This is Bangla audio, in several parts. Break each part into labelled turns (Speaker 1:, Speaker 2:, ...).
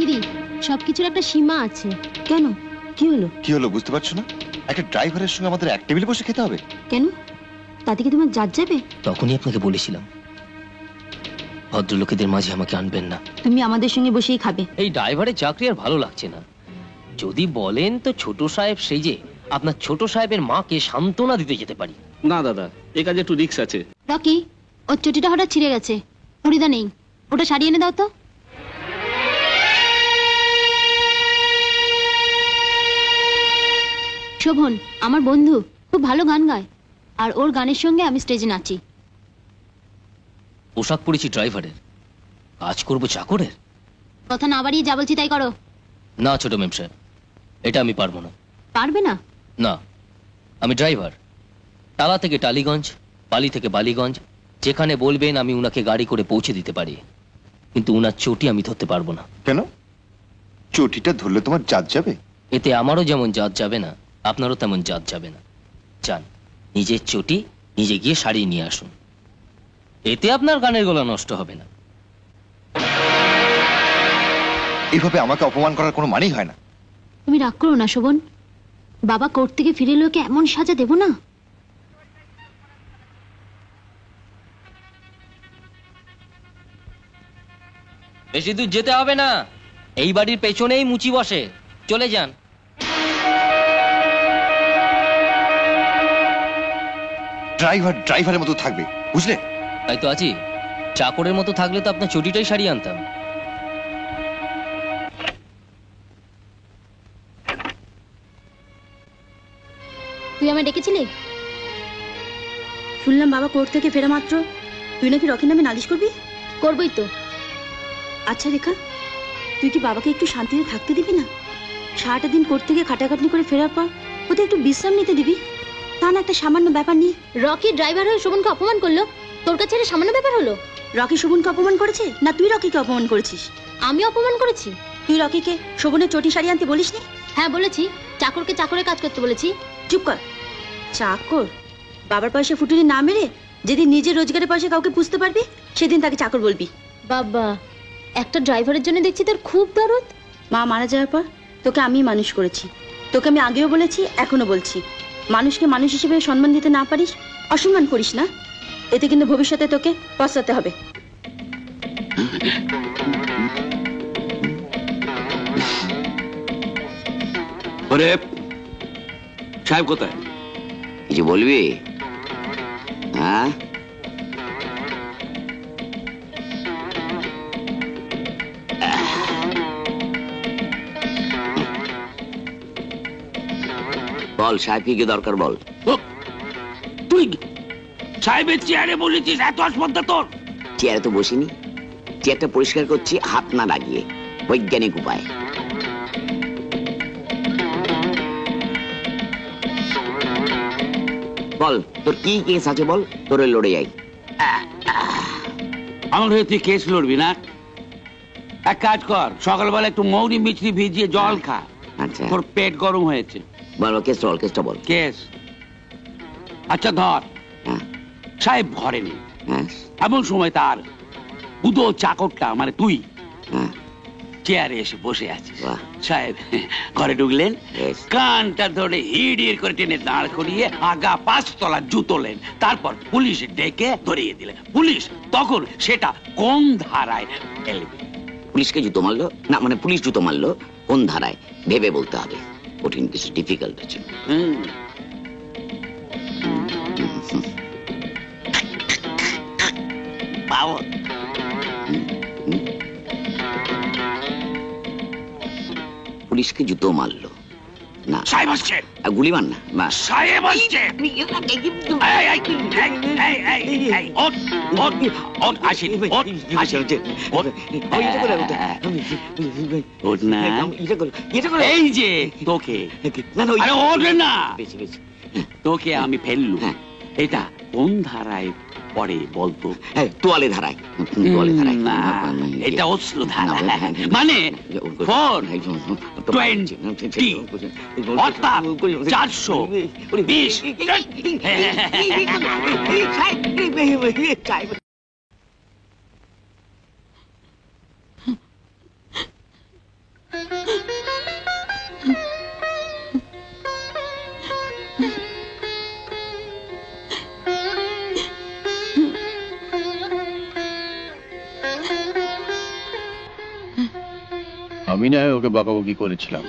Speaker 1: দিদি, সবকিছুর একটা সীমা আছে।
Speaker 2: কেন, কি হলো?
Speaker 3: কি হলো বুঝতে পারছো না? একটা ড্রাইভারের সঙ্গে আমাদের এক টেবিলে বসে খেতে হবে।
Speaker 2: কেন, তাতে কি তোমার জাত যাবে?
Speaker 4: তখনই আপনাকে বলেছিলাম ভদ্রলোকেদের মাঝে আমাকে আনবেন না।
Speaker 2: তুমি আমাদের সঙ্গে বসেই খাবে।
Speaker 4: এই ড্রাইভারের চাকরি আর ভালো লাগছে না। যদি বলেন তো ছোট সাহেব সেজে আপনার ছোট সাহেবের মাকে সান্ত্বনা দিতে যেতে পারি।
Speaker 5: না দাদা, এ কাজে একটু রিস্ক আছে।
Speaker 1: রকি, ওর চটিটা হঠাৎ ছিঁড়ে গেছে, হরিদা নেই, ওটা সারিয়ে এনে দাও তো। শোভন আমার বন্ধু, খুব ভালো গান গায়, আর ওর গানের সঙ্গে আমি স্টেজে নাচি।
Speaker 4: পোশাক পরেছি ড্রাইভারের, কাজ করবো চাকরের।
Speaker 1: কথা না বাড়িয়ে যা বলছি তাই করো।
Speaker 4: না ছোট মেম সাহেব, এটা আমি পারবো না।
Speaker 1: পারবে না?
Speaker 4: না, আমি ড্রাইভার। টালা থেকে টালিগঞ্জ, বালি থেকে বালিগঞ্জ, যেখানে বলবেন আমি উনাকে গাড়ি করে পৌঁছে দিতে পারি, কিন্তু উনার চটি আমি ধরতে পারবো না।
Speaker 3: কেন? চটিটা ধরলে তোমার জাত যাবে?
Speaker 4: এতে আমারও যেমন জাত যাবে না, আপনারও তেমন জাত যাবে না। যান, নিজের চটি নিজে গিয়ে সারিয়ে নিয়ে আসুন, এতে আপনার গানের গলা নষ্ট হবে না।
Speaker 3: এইভাবে আমাকে অপমান করার কোনো মানেই হয় না।
Speaker 1: তুমি রাগ করো না শোভন, বাবা কোর্ট থেকে ফিরে এলে ওকে এমন সাজা দেবো না।
Speaker 4: বেশি দূর যেতে হবে না, এই বাড়ির পেছনেই মুচি বসে, চলে যান।
Speaker 3: ড্রাইভার ড্রাইভারের মতো থাকবে, বুঝলে?
Speaker 4: তাই তো আছি, চাকরের মতো থাকলে তো আপনার চটিটাই সারিয়ে আনতাম।
Speaker 1: তুই আমায় ডেকেছিলি?
Speaker 2: শুনলাম বাবা কোর্ট থেকে ফেরা মাত্র তুই নাকি রকির নামে নালিশ করবি।
Speaker 1: করবোই তো।
Speaker 2: আচ্ছা রেখা, তুই কি বাবাকে একটু শান্তিতে থাকতে দিবি না? সারাটা দিন কোর্ট থেকে খাটাখাটনি করে ফেরার পর ওদের একটু বিশ্রাম নিতে দিবি, তা না একটা সামান্য ব্যাপার নিয়ে।
Speaker 1: রকি ড্রাইভার হয়ে শোভনকে অপমান করলো, তোর কাছে এটা সামান্য ব্যাপার হলো?
Speaker 2: রকি শোভনকে অপমান করেছে না তুই রকিকে অপমান করেছিস?
Speaker 1: আমি অপমান করেছি?
Speaker 2: তুই রকিকে শোভনের চটি সারিয়ে আনতে বলিসনি?
Speaker 1: হ্যাঁ বলেছি, চাকরকে চাকরের কাজ করতে বলেছি।
Speaker 2: চুপ কর। চাকর? বাবার পয়সা ফুটুনি না মেরে যেদিন নিজের রোজগারের পয়সা কাউকে পুষতে পারবি সেদিন তাকে চাকর বলবি।
Speaker 1: বাবা, একটা ড্রাইভারের জন্য দেখছি তোর খুব দরদ।
Speaker 2: মা মারা যাওয়ার পর তোকে আমি মানুষ করেছি, তোকে আমি আগেও বলেছি এখনো বলছি, মানুষকে মানুষ হিসেবে সম্মান দিতে না পারিস, অসম্মান করিস না, এতে কিন্তু ভবিষ্যতে তোকে পস্তাতে হবে।
Speaker 5: ওরে সাহেব কোথায়?
Speaker 6: কিছু বলবি? হ্যাঁ, বল সাহেব কি দরকার বল।
Speaker 5: তুই সাহেবের চেয়ারে বলেছিস, এত আসপদ্ধা তোর?
Speaker 6: চেয়ারে তো বসিনি, চেয়ারটা পরিষ্কার করছি হাত না লাগিয়ে, বৈজ্ঞানিক উপায়। বল তোর কি কেস আছে বল, তোর লড়ে যাই।
Speaker 5: আমার হয়ে তুই কেস লড়বি না? এক কাজ কর, সকালবেলা একটু মৌরি মিছরি ভিজিয়ে জল খা,
Speaker 6: আচ্ছা
Speaker 5: তোর পেট গরম হয়েছে।
Speaker 6: বল কেসটা বল।
Speaker 5: কেস? আচ্ছা ধর,
Speaker 6: হ্যাঁ
Speaker 5: সাহেব ঘরে নেই,
Speaker 6: হ্যাঁ
Speaker 5: এমন সময় তার বুধো চাকরটা মানে তুই
Speaker 6: হ্যাঁ,
Speaker 5: চেয়ারে এসে বসে আছিস।
Speaker 6: বাহ।
Speaker 5: সাহেব ঘরে ঢুকলেন,
Speaker 6: বেশ।
Speaker 5: কানটা ধরে হিড় করে টেনে দাঁড় করিয়ে আগা 5 তলা জুতোলেন, তারপর পুলিশ ডেকে ধরিয়ে দিলেন। পুলিশ তখন সেটা কোন ধারায় ফেলবে?
Speaker 6: পুলিশকে জুতো মারলো না, মানে পুলিশ জুতো মারলো কোন ধারায় ভেবে বলতে হবে, কঠিন কিছু ডিফিকাল্ট আছে।
Speaker 5: পাও
Speaker 6: পুলিশকে জুতো মারলো না,
Speaker 5: সাহেব আসছে,
Speaker 6: গুলি মার না বা
Speaker 5: সাহেব আসছে। এই যে তোকে, আরে ওঠ না, তোকে আমি ফেললু, এটা কোন ধারায় পড়ে বলতো?
Speaker 6: তোয়ালে ধারায়, তোয়ালে ধারায়
Speaker 5: না, এটা অস্ত্র ধারা, মানে 420 অর্থাৎ 420।
Speaker 7: আমি না হয় ওকে বকাবকি করেছিলাম,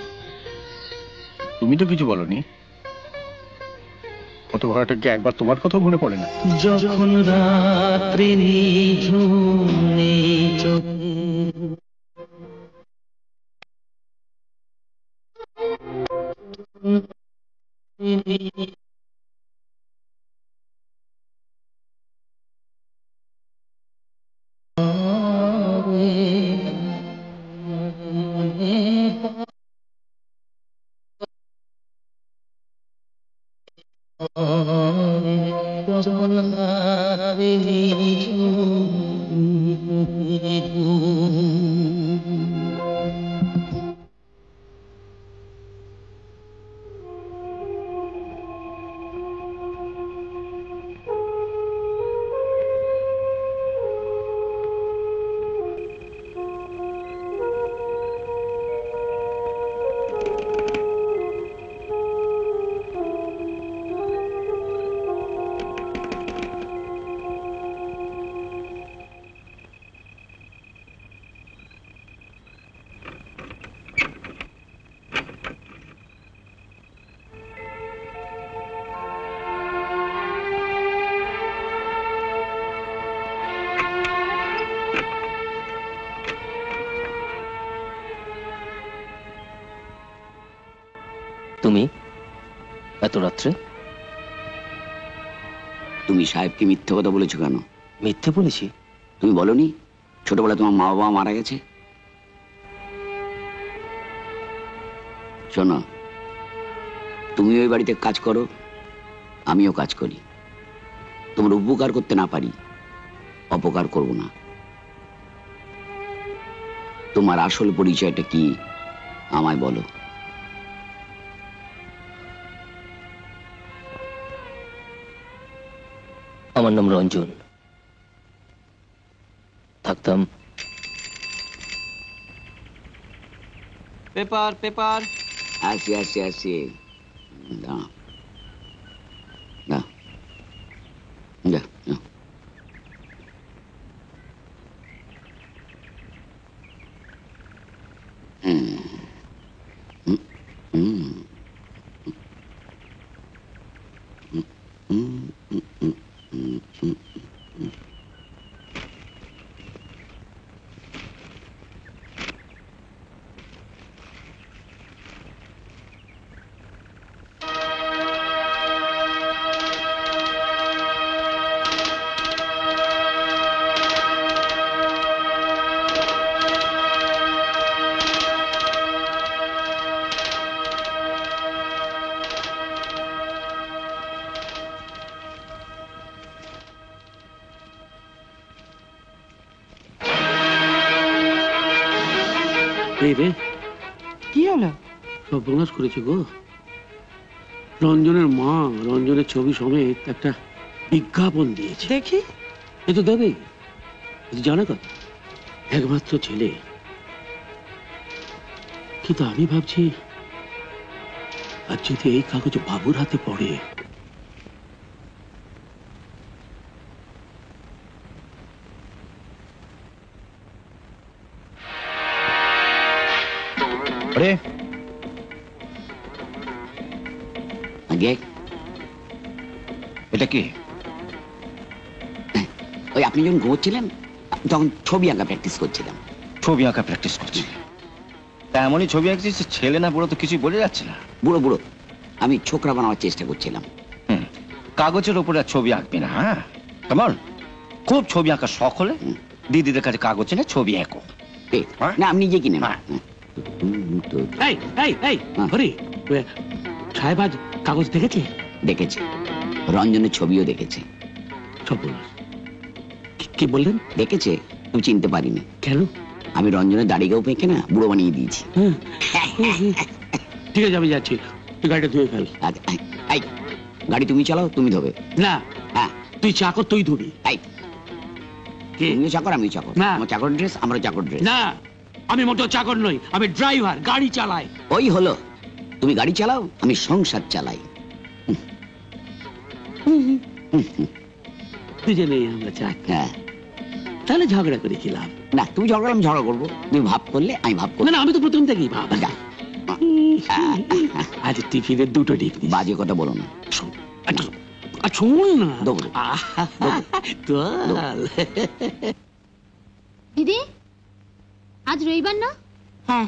Speaker 7: তুমি তো কিছু বলনি। কত ভাড়াটাকে একবার তোমার কথা মনে পড়ে না?
Speaker 4: যখন রাত্রি নিঝুমে তুমি এত রাত্রে?
Speaker 6: তুমি সাহেবকে মিথ্যে কথা বলেছো কেন?
Speaker 4: মিথ্যে বলেছি?
Speaker 6: তুমি বলনি ছোটবেলায় তোমার মা বাবা মারা গেছে? শোনো, তুমি ওই বাড়িতে কাজ করো, আমিও কাজ করি। তোমার উপকার করতে না পারি, অপকার করব না। তোমার আসল পরিচয়টা কি আমায় বলো।
Speaker 4: আমার নাম রঞ্জন, থাকতাম
Speaker 8: পেপার পেপার।
Speaker 6: আসি আসি আসি, দাঁড়া দাঁড়া, যা যা।
Speaker 5: এই রে,
Speaker 8: কি হলো?
Speaker 5: সর্বনাশ করেছে গো। রঞ্জনের মা রঞ্জনের ছবি সমেত একটা বিজ্ঞাপন দিয়েছে।
Speaker 8: দেখি।
Speaker 5: এ তো দেবে, জানা কথা, একমাত্র ছেলে। কিন্তু আমি ভাবছি, আর যদি এই কাগজ বাবুর হাতে পড়ে।
Speaker 7: আরে
Speaker 6: আগে
Speaker 7: এটা কি?
Speaker 6: ওই আপনি যখন ঘুমোচ্ছিলেন তখন ছবি আঁকা প্র্যাকটিস করছিলাম।
Speaker 7: ছবি আঁকা প্র্যাকটিস করছি? তা এমনই ছবি আঁকছিস, ছেলে না বুড়ো তো কিছুই বলে যাচ্ছে না।
Speaker 6: বুড়ো বুড়ো, আমি ছোকরা বানাবার চেষ্টা করছিলাম।
Speaker 7: কাগজের ওপরে আর ছবি আঁকবি না, হ্যাঁ? কেমন? খুব ছবি আঁকার শখ হলে দিদিদের কাছে কাগজ এনে ছবি আঁকো।
Speaker 6: না আপনি নিজে কিনে না।
Speaker 5: এই এই এই হরি, সাহেব আজ কাগজ দেখেছে?
Speaker 6: দেখেছে, রঞ্জনের ছবিও দেখেছে।
Speaker 5: সর্বনাশ। কি বললেন?
Speaker 6: দেখেছে, তুমি চিনতে পারিনি।
Speaker 5: কেন?
Speaker 6: আমি রঞ্জনের দাড়িকেও পেঁকে না বুড়ো বানিয়ে দিয়েছি।
Speaker 5: ঠিক আছে, আমি যাচ্ছি, তুই গাড়িটা ধুয়ে ফেল।
Speaker 6: এই গাড়ি তুমি চালাও, তুমি ধোবে
Speaker 5: না,
Speaker 6: হ্যাঁ
Speaker 5: তুই চাকর, তুই ধুবি।
Speaker 6: এই তুমিও চাকর আমিও চাকর।
Speaker 5: না।
Speaker 6: আমার চাকর ড্রেস, আমরা চাকর ড্রেস।
Speaker 5: না, আমি মোটেও চাকর নই, আমি ড্রাইভার, গাড়ি চালাই।
Speaker 6: ওই হলো, তুমি গাড়ি চালাও, আমি সংসার চালাই।
Speaker 5: দুজনেই আমরা চাকর।
Speaker 6: হ্যাঁ,
Speaker 5: তাহলে ঝগড়া করে কি লাভ?
Speaker 6: না, তুমি ঝগড়া আমি ঝগড়া করবো, তুমি ভাব করলে আমি ভাব করবো।
Speaker 5: না আমি তো প্রথম থেকেই ভাব।
Speaker 6: যা,
Speaker 5: আজ টিফিনের দুটো ডিপ দিস।
Speaker 6: বাজে কথা বলো না।
Speaker 5: শোন, শোন না।
Speaker 6: দেবো।
Speaker 5: চল।
Speaker 1: দিদি আজ রবিবার না?
Speaker 2: হ্যাঁ,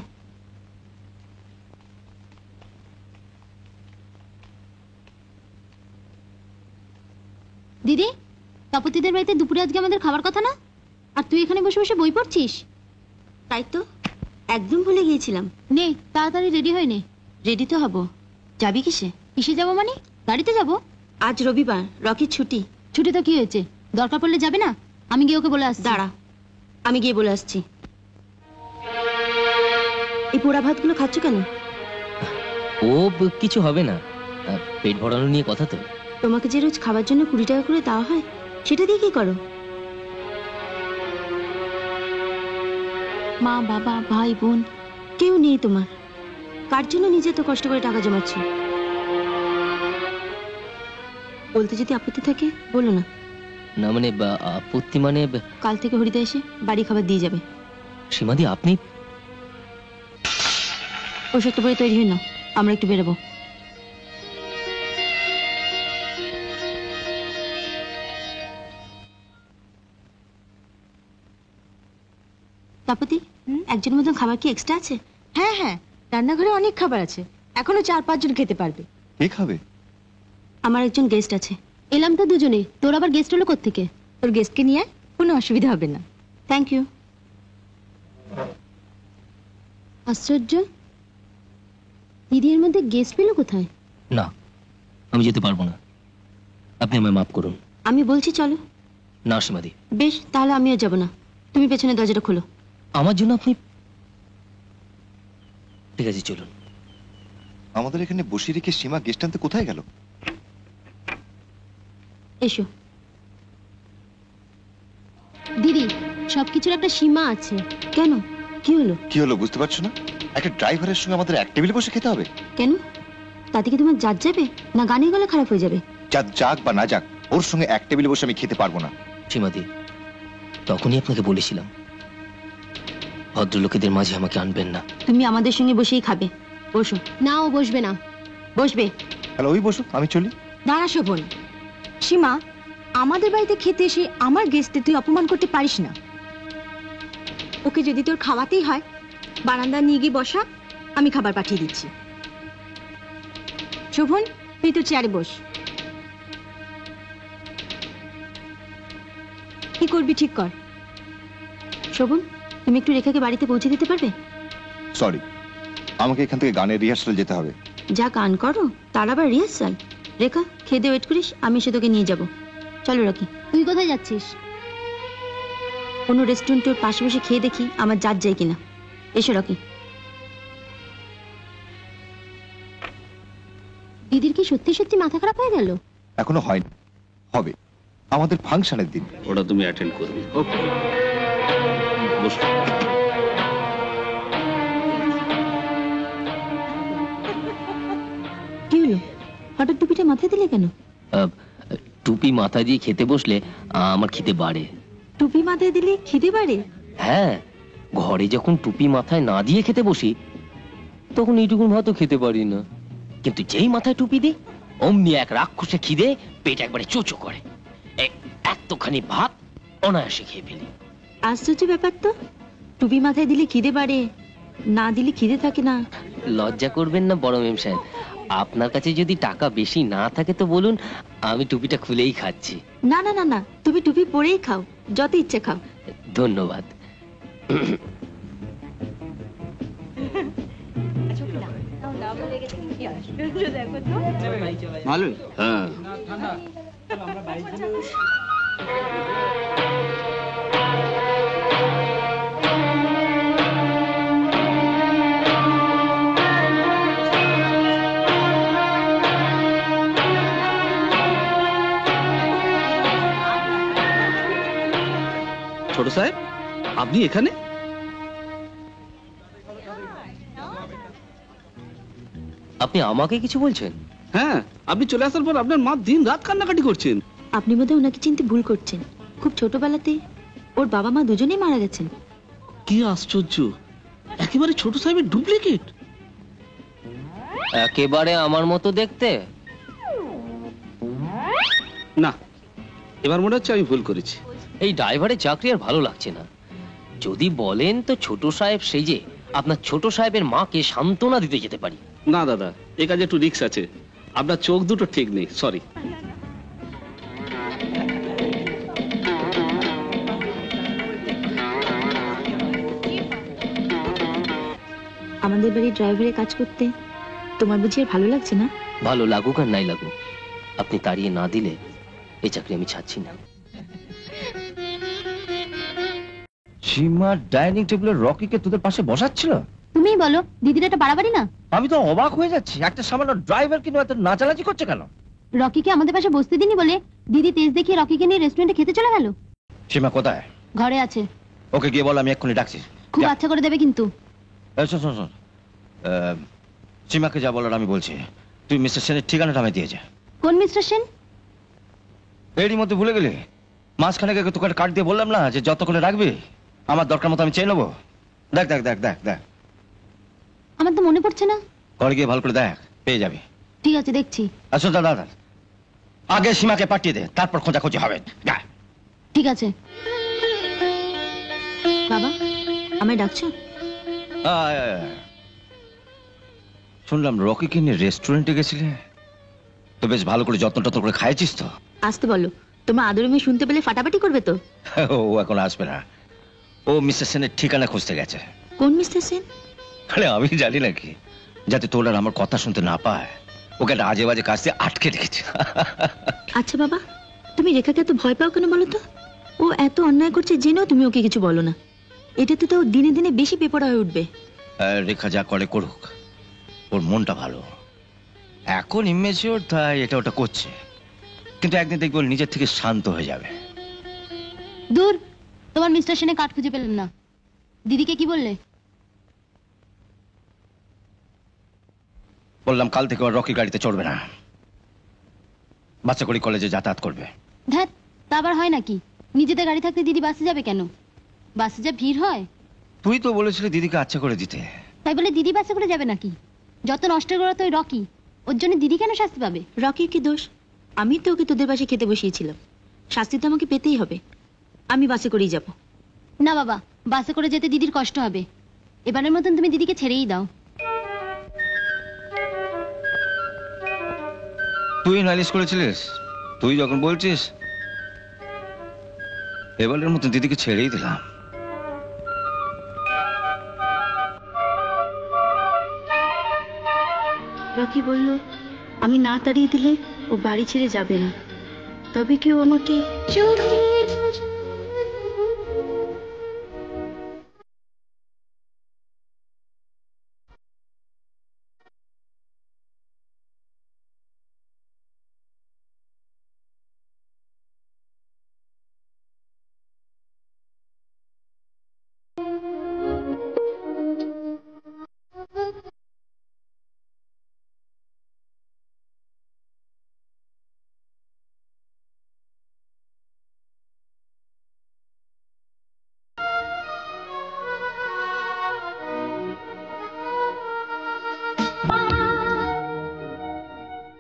Speaker 1: দিদি তপতিদের বাড়িতে দুপুরে আজকে আমাদের খাবার কথা না? আর তুই এখানে বসে বসে বই পড়ছিস?
Speaker 2: তাই তো, একদম ভুলে গিয়েছিলাম।
Speaker 1: নে তাড়াতাড়ি রেডি হয়ে নে।
Speaker 2: রেডি তো হব। যাবি কিসে?
Speaker 1: কিসে যাবো মানে? গাড়িতে যাবো।
Speaker 2: আজ রবিবার, রকির ছুটি।
Speaker 1: ছুটি তো কি হয়েছে, দরকার পড়লে যাবে না? আমি গিয়ে ওকে বলে আসছি।
Speaker 2: দাঁড়া, আমি গিয়ে বলে আসছি। এই পোড়া ভাতগুলো খাচ্ছ কেন?
Speaker 4: ও কিছু হবে না, পেট ভরানো নিয়ে কথা তো।
Speaker 2: তোমাকে যে রোজ খাবার জন্য 20 টাকা করে দেওয়া হয়, সেটা দিয়ে কি করো? মা বাবা ভাই বোন কেউ নেই তোমার, কার জন্য নিজে তো কষ্ট করে টাকা জমাচ্ছ? বলতে যদি আপত্তি থাকে বলো না।
Speaker 4: না মানে আপত্তি মানে
Speaker 2: কাল থেকে হরিদা এসে বাড়ি খাবার দিয়ে যাবে।
Speaker 4: সীমাদি আপনি
Speaker 2: পোশাকটা পরে তৈরি হয়ে নাও, আমরা একটু বেরোবো। তাপতি, একজন মতন খাবার কি এক্সট্রা আছে?
Speaker 9: হ্যাঁ হ্যাঁ, রান্নাঘরে অনেক খাবার আছে, এখনো 4-5 জন খেতে পারবে।
Speaker 3: কে খাবে?
Speaker 2: আমার একজন গেস্ট আছে।
Speaker 1: এলাম তো দুজনে, তোর আবার গেস্ট হলো কোত্থেকে?
Speaker 9: তোর গেস্টকে নিয়ে আয়, কোনো অসুবিধা হবে না।
Speaker 2: Thank you.
Speaker 1: আশ্চর্য, দিদি এর মধ্যে গেস্ট পেলো কোথায়?
Speaker 4: না, আমি যেতে পারবো না, আপনি আমায় মাফ করুন।
Speaker 2: আমি বলছি চলো।
Speaker 4: না সীমাদি,
Speaker 2: বেশ, তাহলে আমিও যাব না। তুমি পেছনে দরজাটা খোলো।
Speaker 4: আমার জন্য আপনি, ঠিক আছে চলুন।
Speaker 3: আমাদের এখানে বসিয়ে রেখে সীমা গেস্ট আনতে কোথায় গেল?
Speaker 2: এসো।
Speaker 1: দিদি সবকিছুর একটা সীমা আছে।
Speaker 2: কেন, কি হলো?
Speaker 3: কি হলো বুঝতে পারছো না? একটা ড্রাইভারের সঙ্গে আমাদের এক টেবিলে বসে খেতে হবে।
Speaker 2: কেন, তাতে কি তোমার জাত যাবে না গানের গলা খারাপ হয়ে যাবে?
Speaker 3: যা যাক বা না যাক, ওর সঙ্গে এক টেবিলে বসে আমি খেতে পারবো না।
Speaker 4: সীমাদি, তখনই আপনাকে বলেছিলাম ভদ্রলোকেদের মাঝে আমাকে আনবেন না।
Speaker 2: তুমি আমাদের সঙ্গে বসেই খাবে। বসো।
Speaker 1: না ও বসবে না।
Speaker 2: বসবে।
Speaker 3: তাহলে ওই বসো, আমি চলি।
Speaker 9: দাঁড়া শোভন, সীমা, আমাদের বাড়িতে খেতে এসে আমার গেস্টে তুই অপমান করতে পারিস না। ওকে যদি তোর খাওয়াতেই হয়, বারান্দা নিয়ে গিয়ে বসা, আমি খাবার পাঠিয়ে দিচ্ছি। শোভন, তুই তো চেয়ারে বস। কি করবি ঠিক কর।
Speaker 2: শোভন, তুমি একটু রেখাকে বাড়িতে পৌঁছে দিতে পারবে?
Speaker 3: সরি, আমাকে এখান থেকে গানের রিহার্সাল যেতে হবে।
Speaker 2: যা গান করো তার আবার রিহার্সাল? রেখা, খেতে ওয়েট করিস, আমি এসে তোকে নিয়ে যাব। চলো রকি।
Speaker 1: তুই কোথায় যাচ্ছিস?
Speaker 2: কোনো রেস্টুরেন্টের পাশে বসে খেয়ে দেখি আমার জাত যায় কিনা। এসো রকি।
Speaker 1: দিদির কি সত্যি সত্যি মাথা খারাপ হয়ে গেল?
Speaker 3: এখনো হয়নি, হবে। আমাদের ফাংশনের দিন।
Speaker 5: ওটা তুমি অ্যাটেন্ড করবে। ওকে, বসো।
Speaker 2: কি হলো, হঠাৎ টুপিটা মাথায় দিলে কেন?
Speaker 4: টুপি মাথা দিয়ে খেতে বসলে আমার খিদে বাড়ে।
Speaker 2: টুপি মাথায় দিলে খিদে বাড়ে?
Speaker 4: হ্যাঁ, ঘরে যখন টুপি মাথায় না দিয়ে খেতে বসি তখন এইটুকুন ভাতও খেতে পারি না, কিন্তু যেই মাথায় টুপি দিই অমনি এক রাক্ষসে খিদে পেট একবারে চোচো করে। এতখানি ভাত অনায়াসে খেয়ে ফেলি।
Speaker 2: আশ্চর্য ব্যাপার তো, টুপি মাথায় দিলে খিদে বাড়ে, না দিলে খিদে থাকে না।
Speaker 4: লজ্জা করবেন না বড় মেম সাহেব, আপনার কাছে যদি টাকা বেশি না থাকে তো বলুন, আমি টুপিটা খুলেই খাচ্ছি।
Speaker 2: না না না না, তুমি টুপি পরেই খাও, যত ইচ্ছে খাও।
Speaker 4: ধন্যবাদ।
Speaker 5: ভালোই। হ্যাঁ,
Speaker 10: ছোট সাহেব, আপনি এখানে?
Speaker 4: আপনি আমাকে কিছু বলছেন?
Speaker 10: হ্যাঁ, আপনি চলে আসার পর আপনার মা দিন রাত কান্নাকাটি করছেন।
Speaker 2: আপনি বোধহয় ওনাকে চিনতে ভুল করছেন। খুব ছোটবেলাতে ও ওর বাবা মা দুজনেই মারা গেছেন।
Speaker 10: কি আশ্চর্য, একেবারে ছোট সাহেবের ডুপ্লিকেট।
Speaker 4: একেবারে আমার মতো দেখতে।
Speaker 10: না, এবার মনে হচ্ছে আমি ভুল করেছি।
Speaker 4: এই ড্রাইভারের চাকরি আর ভালো লাগছে না। যদি বলেন তো ছোট সাহেব সেজে আপনার ছোট সাহেবের মাকে সান্ত্বনা দিতে যেতে পারি।
Speaker 10: না দাদা, এ কাজে একটু রিস্ক আছে। আপনার চোখ দুটো ঠিক নেই, সরি।
Speaker 2: আমাদের বাড়ির ড্রাইভারের কাজ করতে তোমার বুঝি আর ভালো লাগছে না?
Speaker 4: ভালো লাগুক আর নাই লাগুক, আপনি তাড়িয়ে না দিলে এই চাকরি আমি ছাড়ছি না।
Speaker 7: সীমা ডাইনিং টেবিলে রকিকে তোদের পাশে বসাচ্ছিল?
Speaker 1: তুমিই বলো, দিদির এটা বাড়াবাড়ি না?
Speaker 7: আমি তো অবাক হয়ে যাচ্ছি, একটা সামান্য ড্রাইভার কিন্তু এত নাচানাচি করছে কেন?
Speaker 1: রকিকে আমাদের পাশে বসতে দিনি বলে দিদি তেজ দেখিয়ে রকিকে নিয়ে রেস্টুরেন্টে খেতে চলে গেল।
Speaker 7: সীমা কোথায়?
Speaker 1: ঘরে আছে।
Speaker 7: ওকে গিয়ে বল আমি এক্ষুনি ডাকছি।
Speaker 1: খুব
Speaker 7: যা।
Speaker 1: আচ্ছা করে দেবে কিন্তু।
Speaker 7: শোন শোন শোন, সীমাকে যা বলার আমি বলছি, তুই মিস্টার সেনের ঠিকানাটা আমি দিয়ে যা।
Speaker 1: কোন মিস্টার সেন?
Speaker 7: এরই মধ্যে ভুলে গেলি? মাঝখানে গিয়ে তোকে কার্ড দিয়ে বললাম না যে যত করে রাখবি, আমার দরকার মতো আমি চেয়ে নেবো। দেখ দেখ দেখ দেখ দেখ,
Speaker 1: আমার তো মনে পড়ছে না।
Speaker 7: ঘরে গিয়ে ভালো করে দেখ, পেয়ে যাবি।
Speaker 1: ঠিক আছে, দেখছি।
Speaker 7: আসো দাদা, আগে সীমাকে পাঠিয়ে দে, তারপর খোঁজাখুঁজি হবে। যা।
Speaker 1: ঠিক আছে।
Speaker 2: বাবা, আমায় ডাকছো?
Speaker 7: আয়, আয়, আয়। শুনলাম রকিকে নিয়ে রেস্টুরেন্টে গেছিলে, তো বেশ ভালো করে যত্ন টত্ন করে খাইছিস তো?
Speaker 2: আসতে বলো, তোমার আদরে মেয়ে শুনতে পেলে ফাটাফাটি করবে তো।
Speaker 7: ও এখন আসবে না, ও মিস্টার সেনের ঠিকানা খুঁজতে গেছে।
Speaker 2: কোন মিস্টার সেন?
Speaker 7: আরে আমি জানি নাকি, যাতে তোর আর আমার কথা শুনতে না পায়, ওকে একটা আজে বাজে কাজ দিয়ে আটকে রেখেছে।
Speaker 2: আচ্ছা বাবা, তুমি রেখাকে এত ভয় পাও কেন বলো তো? ও এত অন্যায় করছে জেনেও তুমি ওকে কিছু বলো না। এটাতে তো ও দিনে দিনে বেশি বেপরোয়া হয়ে উঠবে।
Speaker 7: রেখা যা করে করুক, ওর মনটা ভালো, এখন ইমেচিওর তাই এটা ওটা করছে, কিন্তু একদিন দেখবো ওর নিজের থেকে শান্ত হয়ে যাবে।
Speaker 1: দূর, তোমার মিস্টার সেনে কাঠ খুঁজে পেলেন না। দিদিকে কি বললে?
Speaker 7: বললাম কাল থেকে ওর রকি গাড়িতে চড়বে না, বাচ্চা করে কলেজে যাতায়াত করবে।
Speaker 1: ধ্যাত, তা আবার হয় নাকি? নিজেদের গাড়ি থাকতে দিদি বাসে যাবে কেন? বাসে যা ভিড় হয়।
Speaker 7: তুই তো বলেছিলি দিদিকে আচ্ছা করে দিতে।
Speaker 1: তাই বলে দিদি বাসে করে যাবে নাকি? যত নষ্ট করা তো ওই রকি, ওর জন্য দিদি কেন শাস্তি পাবে?
Speaker 2: রকির কি দোষ? আমি তো ওকে তোদের বাসে খেতে বসিয়েছিলাম, শাস্তি তো আমাকে পেতেই হবে। আমি বাসে করেই যাব।
Speaker 1: না বাবা, বাসে করে যেতে দিদির কষ্ট হবে। এবারের মতন তুমি দিদিকে ছেড়েই দাও।
Speaker 7: তুই নালিশ করেছিলিস, তুই যখন বলছিস এবারের মতো দিদিকে ছেড়েই দিলাম।
Speaker 2: রকি বলল আমি না তাড়িয়ে দিলে ও বাড়ি ছেড়ে যাবে না, তবে কেউ আমাকে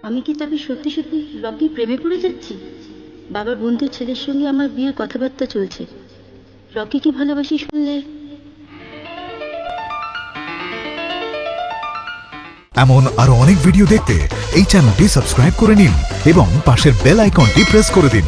Speaker 2: আমি কি তবে সত্যি সত্যি রকি প্রেমে পড়ে যাচ্ছি? বাবার বন্ধুর ছেলের সঙ্গে আমার বিয়ের কথাবার্তা চলছে। রকি কি ভালোবাসি শুনলে
Speaker 11: এমন আরো অনেক ভিডিও দেখতে এই চ্যানেলটি সাবস্ক্রাইব করে নিন এবং পাশের বেল আইকনটি প্রেস করে দিন।